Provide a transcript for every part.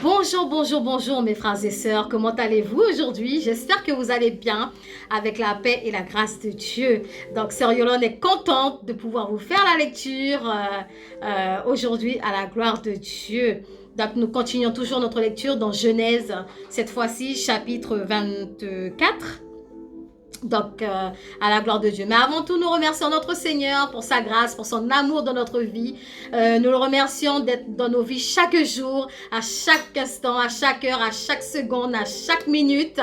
Bonjour, bonjour, bonjour mes frères et sœurs, comment allez-vous aujourd'hui? J'espère que vous allez bien avec la paix et la grâce de Dieu. Donc Sœur Yolande est contente de pouvoir vous faire la lecture aujourd'hui à la gloire de Dieu. Donc nous continuons toujours notre lecture dans Genèse, cette fois-ci chapitre 24. Donc, à la gloire de Dieu. Mais avant tout, nous remercions notre Seigneur pour sa grâce, pour son amour dans notre vie. Nous le remercions d'être dans nos vies chaque jour, à chaque instant, à chaque heure, à chaque seconde, à chaque minute.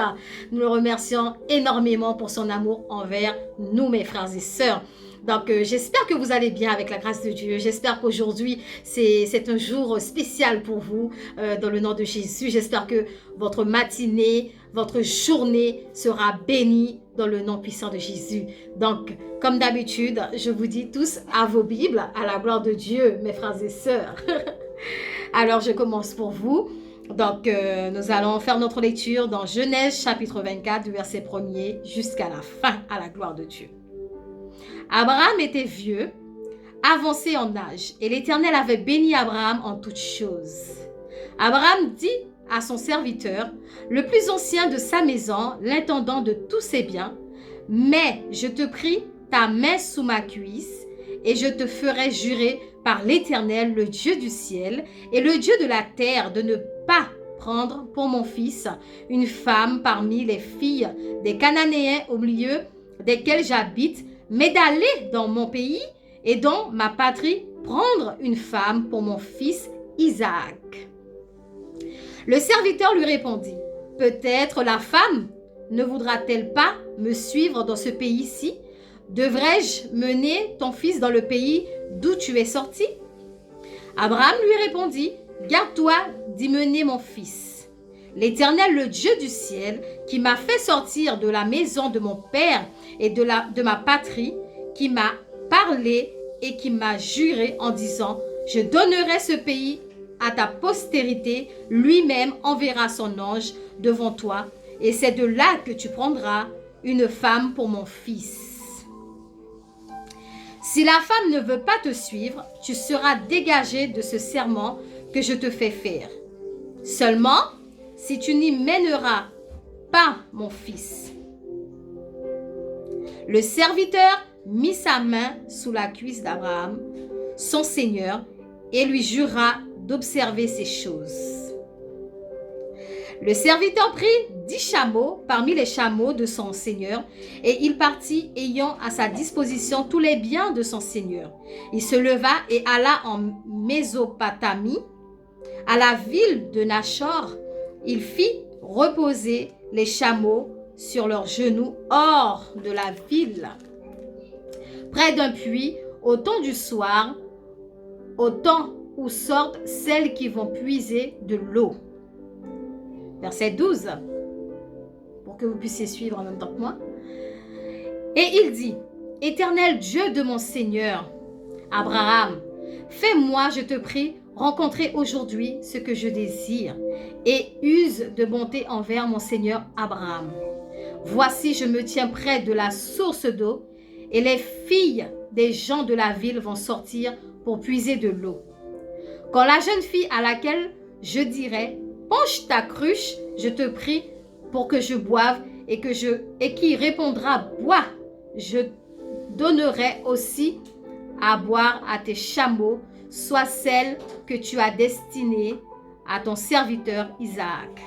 Nous le remercions énormément pour son amour envers nous, mes frères et sœurs. Donc, j'espère que vous allez bien avec la grâce de Dieu. J'espère qu'aujourd'hui, c'est un jour spécial pour vous dans le nom de Jésus. J'espère que votre matinée, votre journée sera bénie dans le nom puissant de Jésus. Donc, comme d'habitude, je vous dis tous à vos Bibles, à la gloire de Dieu, mes frères et sœurs. Alors, je commence pour vous. Donc, nous allons faire notre lecture dans Genèse chapitre 24, du verset 1er jusqu'à la fin, à la gloire de Dieu. Abraham était vieux, avancé en âge, et l'Éternel avait béni Abraham en toutes choses. Abraham dit à son serviteur, le plus ancien de sa maison, l'intendant de tous ses biens, « Mais je te prie, ta main sous ma cuisse, et je te ferai jurer par l'Éternel, le Dieu du ciel, et le Dieu de la terre, de ne pas prendre pour mon fils une femme parmi les filles des Cananéens au milieu desquels j'habite, mais d'aller dans mon pays et dans ma patrie prendre une femme pour mon fils Isaac. » Le serviteur lui répondit, « Peut-être la femme ne voudra-t-elle pas me suivre dans ce pays-ci? Devrais-je mener ton fils dans le pays d'où tu es sorti? » Abraham lui répondit, « Garde-toi d'y mener mon fils. L'Éternel, le Dieu du ciel, qui m'a fait sortir de la maison de mon père et de ma patrie, qui m'a parlé et qui m'a juré en disant, je donnerai ce pays à ta postérité, lui-même enverra son ange devant toi, et c'est de là que tu prendras une femme pour mon fils. Si la femme ne veut pas te suivre, tu seras dégagé de ce serment que je te fais faire. Seulement, si tu n'y mèneras pas mon fils. » Le serviteur mit sa main sous la cuisse d'Abraham, son seigneur, et lui jura d'observer ces choses. Le serviteur prit 10 chameaux parmi les chameaux de son seigneur, et il partit ayant à sa disposition tous les biens de son seigneur. Il se leva et alla en Mésopotamie, à la ville de Nachor. Il fit reposer les chameaux sur leurs genoux hors de la ville, près d'un puits, au temps du soir, au temps où sortent celles qui vont puiser de l'eau. Verset 12, pour que vous puissiez suivre en même temps que moi. Et il dit, « Éternel Dieu de mon Seigneur, Abraham, fais-moi, je te prie, rencontrer aujourd'hui ce que je désire, et use de bonté envers mon Seigneur Abraham. Voici, je me tiens près de la source d'eau, et les filles des gens de la ville vont sortir pour puiser de l'eau. Quand la jeune fille à laquelle je dirai, penche ta cruche, je te prie pour que je boive, et qui répondra, bois, je donnerai aussi à boire à tes chameaux, soit celle que tu as destinée à ton serviteur Isaac.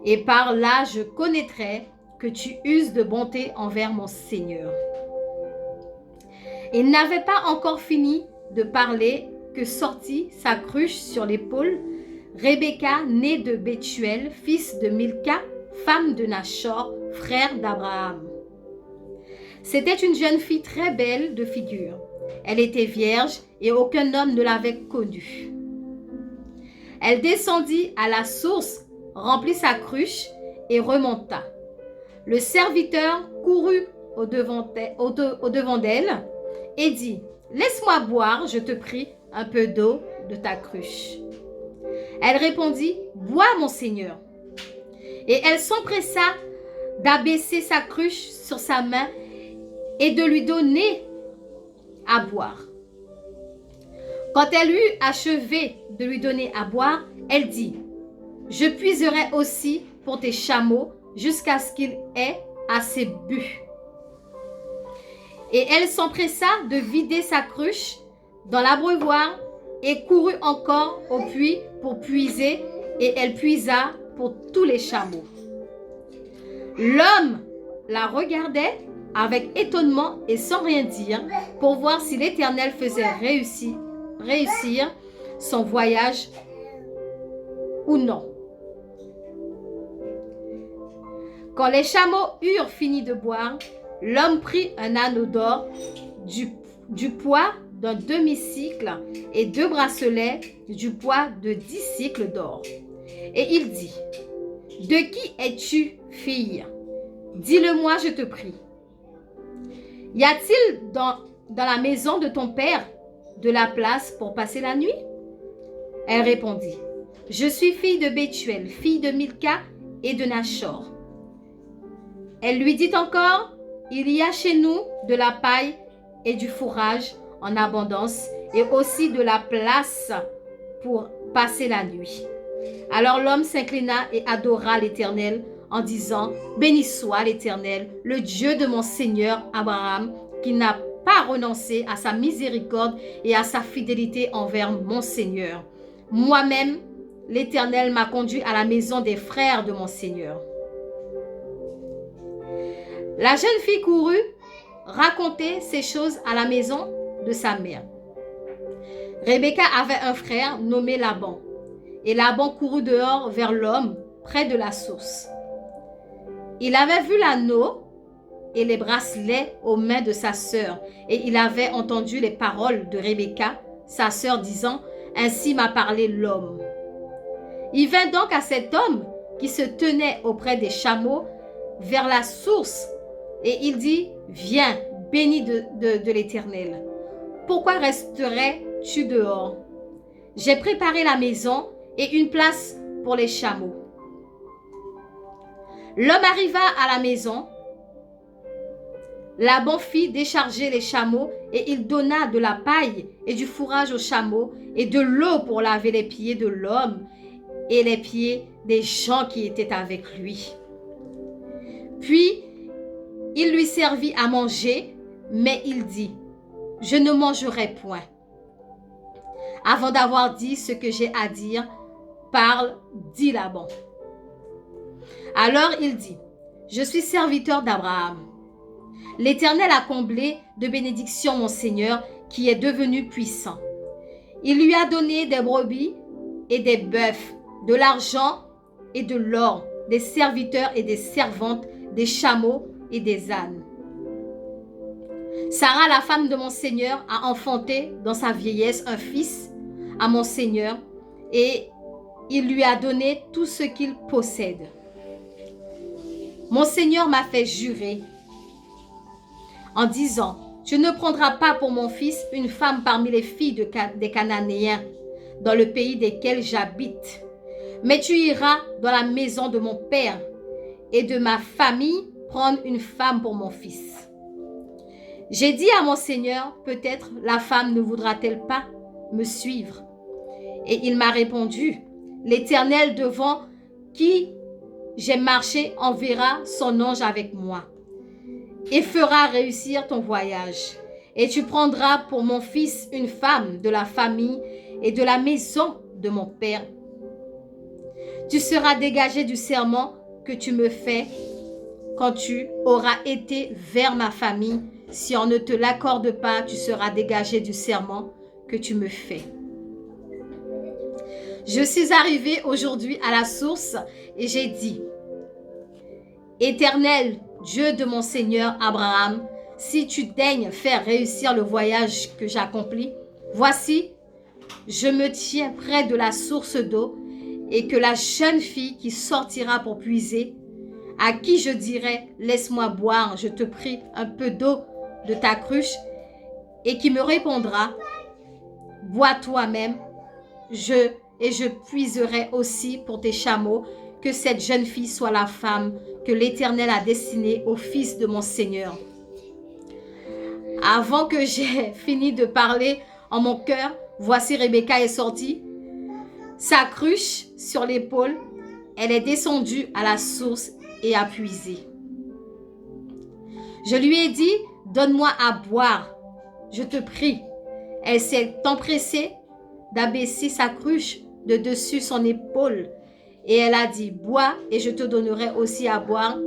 Et par là, je connaîtrai que tu uses de bonté envers mon Seigneur. » Il n'avait pas encore fini de parler que sortit sa cruche sur l'épaule Rebecca, née de Bethuel, fils de Milca, femme de Nachor, frère d'Abraham. C'était une jeune fille très belle de figure. Elle était vierge et aucun homme ne l'avait connue. Elle descendit à la source, remplit sa cruche et remonta. Le serviteur courut au-devant d'elle et dit, « Laisse-moi boire, je te prie, un peu d'eau de ta cruche. » Elle répondit, « Bois, mon Seigneur. » Et elle s'empressa d'abaisser sa cruche sur sa main et de lui donner à boire. Quand elle eut achevé de lui donner à boire, elle dit, Je puiserai aussi pour tes chameaux jusqu'à ce qu'il ait assez bu. Et elle s'empressa de vider sa cruche dans l'abreuvoir et courut encore au puits pour puiser, et elle puisa pour tous les chameaux. L'homme la regardait avec étonnement et sans rien dire pour voir si l'Éternel faisait réussir son voyage ou non. Quand les chameaux eurent fini de boire, l'homme prit un anneau d'or du poids d'un demi-cycle et 2 bracelets du poids de 10 cycles d'or. Et il dit, « De qui es-tu, fille? Dis-le-moi, je te prie. Y a-t-il dans la maison de ton père de la place pour passer la nuit? » Elle répondit, « Je suis fille de Bethuel, fille de Milca et de Nachor. » Elle lui dit encore, « Il y a chez nous de la paille et du fourrage en abondance et aussi de la place pour passer la nuit. » Alors l'homme s'inclina et adora l'Éternel en disant, « Béni soit l'Éternel, le Dieu de mon Seigneur Abraham, qui n'a pas renoncé à sa miséricorde et à sa fidélité envers mon Seigneur. Moi-même, l'Éternel m'a conduit à la maison des frères de mon Seigneur. » La jeune fille courut raconter ces choses à la maison de sa mère. Rebecca avait un frère nommé Laban, et Laban courut dehors vers l'homme près de la source. Il avait vu l'anneau et les bracelets aux mains de sa sœur, et il avait entendu les paroles de Rebecca, sa sœur, disant, « Ainsi m'a parlé l'homme. » Il vint donc à cet homme qui se tenait auprès des chameaux vers la source, et il dit, « Viens, béni de l'Éternel. Pourquoi resterais-tu dehors? J'ai préparé la maison et une place pour les chameaux. » L'homme arriva à la maison. Laban fit décharger les chameaux et il donna de la paille et du fourrage aux chameaux et de l'eau pour laver les pieds de l'homme et les pieds des gens qui étaient avec lui. Puis, il lui servit à manger, mais il dit, « Je ne mangerai point. » Avant d'avoir dit ce que j'ai à dire, parle, dit Laban. Alors il dit, « Je suis serviteur d'Abraham. L'Éternel a comblé de bénédictions mon Seigneur, qui est devenu puissant. Il lui a donné des brebis et des bœufs, de l'argent et de l'or, des serviteurs et des servantes, des chameaux et des ânes. Sarah, la femme de mon Seigneur, a enfanté dans sa vieillesse un fils à mon Seigneur, et il lui a donné tout ce qu'il possède. Mon Seigneur m'a fait jurer en disant, tu ne prendras pas pour mon fils une femme parmi les filles des Cananéens, dans le pays desquels j'habite, mais tu iras dans la maison de mon père et de ma famille prendre une femme pour mon fils. J'ai dit à mon Seigneur, peut-être la femme ne voudra-t-elle pas me suivre? Et il m'a répondu, l'Éternel devant qui j'ai marché enverra son ange avec moi et fera réussir ton voyage. Et tu prendras pour mon fils une femme de la famille et de la maison de mon père. Tu seras dégagé du serment que tu me fais quand tu auras été vers ma famille. Si on ne te l'accorde pas, tu seras dégagé du serment que tu me fais. Je suis arrivée aujourd'hui à la source et j'ai dit, Éternel, Dieu de mon Seigneur Abraham, si tu daignes faire réussir le voyage que j'accomplis, voici, je me tiens près de la source d'eau et que la jeune fille qui sortira pour puiser, à qui je dirai, laisse-moi boire, je te prie, un peu d'eau de ta cruche, et qui me répondra, bois toi-même, je puiserai aussi pour tes chameaux, que cette jeune fille soit la femme que l'Éternel a destinée au fils de mon Seigneur. Avant que j'ai fini de parler en mon cœur, voici Rebecca est sortie, sa cruche sur l'épaule, elle est descendue à la source et a puisé. Je lui ai dit, donne-moi à boire, je te prie. Elle s'est empressée d'abaisser sa cruche de dessus son épaule. Et elle a dit, bois et je te donnerai aussi à boire,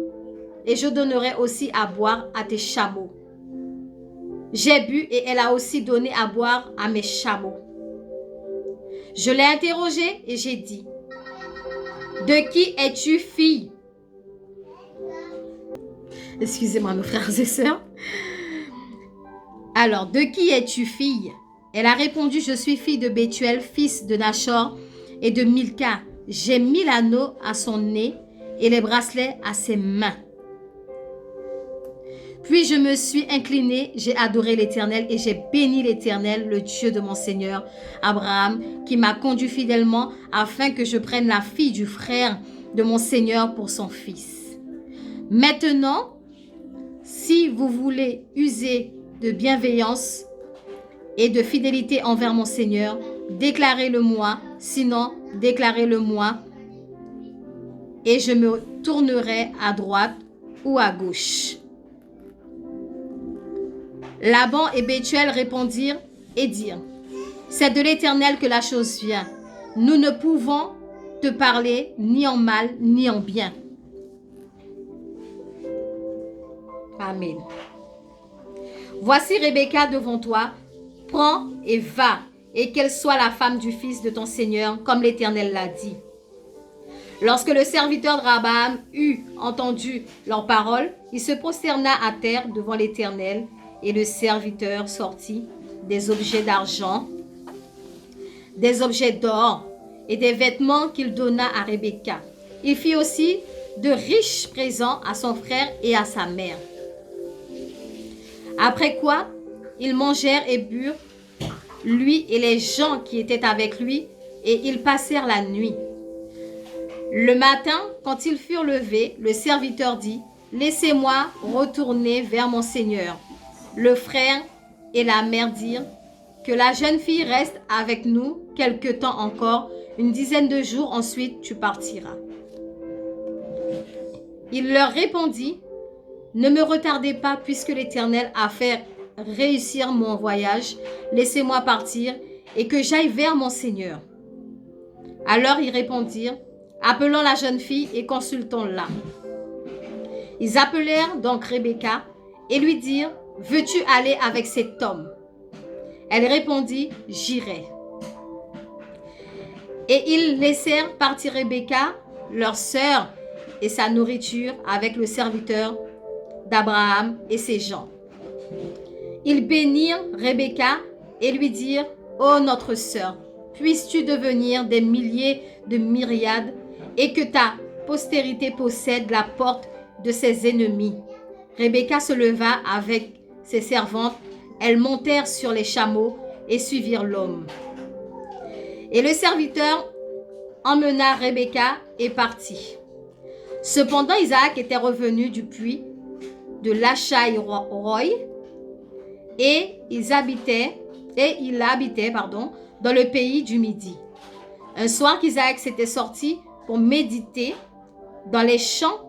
et je donnerai aussi à boire à tes chameaux. J'ai bu et elle a aussi donné à boire à mes chameaux. Je l'ai interrogée et j'ai dit, de qui es-tu fille? Excusez-moi mes frères et sœurs. Alors, de qui es-tu fille? Elle a répondu, je suis fille de Bethuel, fils de Nachor et de Milka. J'ai mis l'anneau à son nez et les bracelets à ses mains. Puis je me suis inclinée, j'ai adoré l'Éternel et j'ai béni l'Éternel, le Dieu de mon Seigneur Abraham, qui m'a conduit fidèlement afin que je prenne la fille du frère de mon Seigneur pour son fils. Maintenant, si vous voulez user de bienveillance et de fidélité envers mon Seigneur, déclarez-le-moi, sinon déclarez-le-moi et je me tournerai à droite ou à gauche. Laban et Bethuel répondirent et dirent, c'est de l'Éternel que la chose vient. Nous ne pouvons te parler ni en mal ni en bien. Amen. Voici Rebecca devant toi, prends et va, et qu'elle soit la femme du fils de ton Seigneur, comme l'Éternel l'a dit. Lorsque le serviteur d'Abraham eut entendu leurs paroles, il se prosterna à terre devant l'Éternel, et le serviteur sortit des objets d'argent, des objets d'or et des vêtements qu'il donna à Rebecca. Il fit aussi de riches présents à son frère et à sa mère. Après quoi, ils mangèrent et burent, lui et les gens qui étaient avec lui, et ils passèrent la nuit. Le matin, quand ils furent levés, le serviteur dit, « Laissez-moi retourner vers mon Seigneur. » Le frère et la mère dirent, « Que la jeune fille reste avec nous quelque temps encore, une dizaine de jours, ensuite tu partiras. » Il leur répondit, « Ne me retardez pas, puisque l'Éternel a fait réussir mon voyage. Laissez-moi partir et que j'aille vers mon Seigneur. » Alors ils répondirent, « Appelons la jeune fille et consultons-la. » Ils appelèrent donc Rebecca et lui dirent, « Veux-tu aller avec cet homme? » Elle répondit, « J'irai. » Et ils laissèrent partir Rebecca, leur sœur, et sa nourriture avec le serviteur d'Abraham et ses gens. Ils bénirent Rebecca et lui dirent, « Ô notre sœur, puisses-tu devenir des milliers de myriades et que ta postérité possède la porte de ses ennemis. » Rebecca se leva avec ses servantes, elles montèrent sur les chameaux et suivirent l'homme. Et le serviteur emmena Rebecca et partit. Cependant, Isaac était revenu du puits de Lachaï-Roy et il habitait dans le pays du Midi. Un soir qu'Isaac s'était sorti pour méditer dans les champs,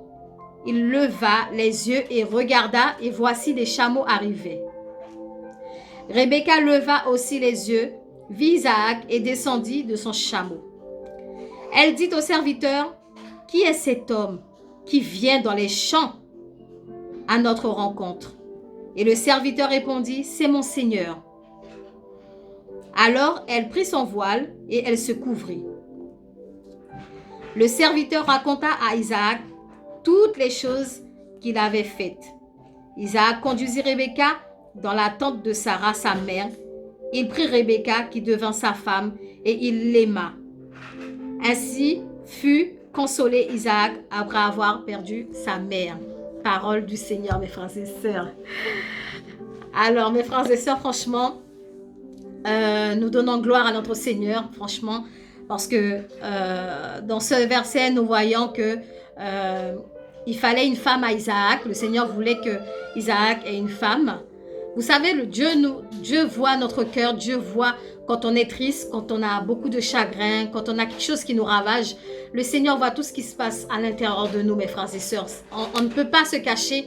il leva les yeux et regarda, et voici des chameaux arrivaient. Rebecca leva aussi les yeux, vit Isaac et descendit de son chameau. Elle dit au serviteur, « Qui est cet homme qui vient dans les champs à notre rencontre? » Et le serviteur répondit, « C'est mon Seigneur. » Alors elle prit son voile et elle se couvrit. Le serviteur raconta à Isaac toutes les choses qu'il avait faites. Isaac conduisit Rebecca dans la tente de Sarah, sa mère. Il prit Rebecca qui devint sa femme et il l'aima. Ainsi fut consolé Isaac après avoir perdu sa mère. Parole du Seigneur, mes frères et sœurs. Alors, mes frères et sœurs, franchement, nous donnons gloire à notre Seigneur, franchement, parce que dans ce verset, nous voyons que il fallait une femme à Isaac. Le Seigneur voulait que Isaac ait une femme. Vous savez, Dieu voit notre cœur, Dieu voit quand on est triste, quand on a beaucoup de chagrin, quand on a quelque chose qui nous ravage. le Seigneur voit tout ce qui se passe à l'intérieur de nous, mes frères et sœurs. On ne peut pas se cacher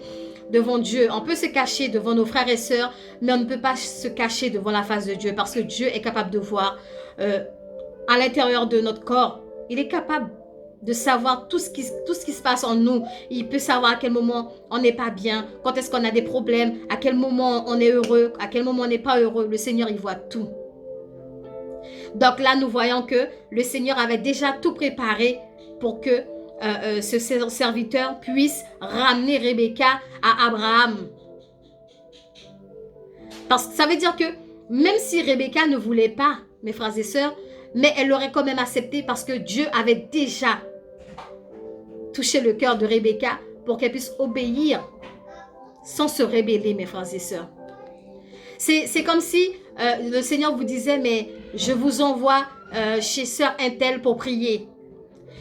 devant Dieu. On peut se cacher devant nos frères et sœurs, mais on ne peut pas se cacher devant la face de Dieu parce que Dieu est capable de voir à l'intérieur de notre corps. Il est capable de savoir tout ce qui se passe en nous. Il peut savoir à quel moment on n'est pas bien, quand est-ce qu'on a des problèmes, à quel moment on est heureux, à quel moment on n'est pas heureux. Le Seigneur, il voit tout. Donc là, nous voyons que le Seigneur avait déjà tout préparé pour que ce serviteur puisse ramener Rebecca à Abraham. Parce que ça veut dire que même si Rebecca ne voulait pas, mes frères et sœurs, mais elle l'aurait quand même accepté parce que Dieu avait déjà touché le cœur de Rebecca pour qu'elle puisse obéir sans se rébeller, mes frères et sœurs. C'est comme si le Seigneur vous disait, mais je vous envoie chez sœur Intel pour prier.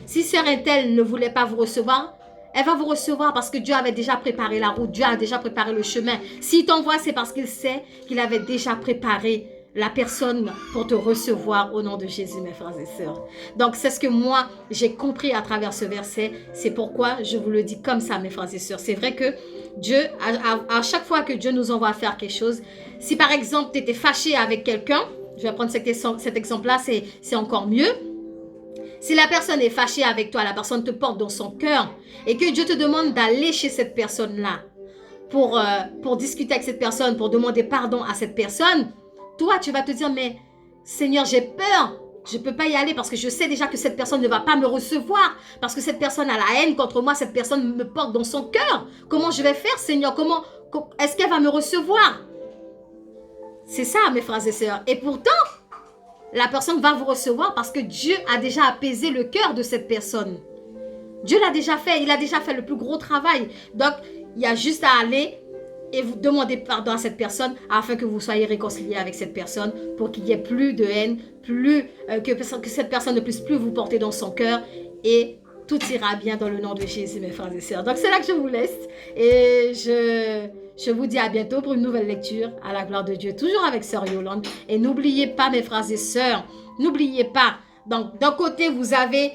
Si sœur Intel ne voulait pas vous recevoir, elle va vous recevoir parce que Dieu avait déjà préparé la route, Dieu a déjà préparé le chemin. S'il t'envoie, c'est parce qu'il sait qu'il avait déjà préparé la personne pour te recevoir au nom de Jésus, mes frères et sœurs. Donc, c'est ce que moi, j'ai compris à travers ce verset. C'est pourquoi je vous le dis comme ça, mes frères et sœurs. C'est vrai que Dieu, à chaque fois que Dieu nous envoie faire quelque chose, si par exemple, tu étais fâché avec quelqu'un, je vais prendre cet exemple-là, c'est encore mieux. Si la personne est fâchée avec toi, la personne te porte dans son cœur et que Dieu te demande d'aller chez cette personne-là pour discuter avec cette personne, pour demander pardon à cette personne, toi, tu vas te dire, mais Seigneur, j'ai peur. Je ne peux pas y aller parce que je sais déjà que cette personne ne va pas me recevoir. Parce que cette personne a la haine contre moi. Cette personne me porte dans son cœur. Comment je vais faire, Seigneur? Est-ce qu'elle va me recevoir? C'est ça, mes frères et sœurs. Et pourtant, la personne va vous recevoir parce que Dieu a déjà apaisé le cœur de cette personne. Dieu l'a déjà fait. Il a déjà fait le plus gros travail. Donc, il y a juste à aller et vous demandez pardon à cette personne afin que vous soyez réconciliés avec cette personne pour qu'il n'y ait plus de haine, que cette personne ne puisse plus vous porter dans son cœur et tout ira bien dans le nom de Jésus, mes frères et sœurs. Donc, c'est là que je vous laisse et je vous dis à bientôt pour une nouvelle lecture à la gloire de Dieu, toujours avec Sœur Yolande. Et n'oubliez pas, mes frères et sœurs, n'oubliez pas, donc d'un côté, vous avez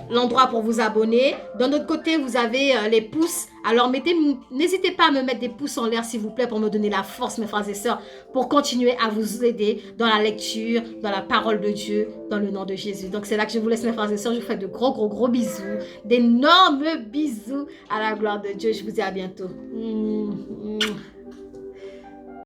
l'endroit pour vous abonner. D'un autre côté, vous avez les pouces. Alors, n'hésitez pas à me mettre des pouces en l'air, s'il vous plaît, pour me donner la force, mes frères et sœurs, pour continuer à vous aider dans la lecture, dans la parole de Dieu, dans le nom de Jésus. Donc, c'est là que je vous laisse, mes frères et sœurs. Je vous fais de gros bisous, d'énormes bisous à la gloire de Dieu. Je vous dis à bientôt.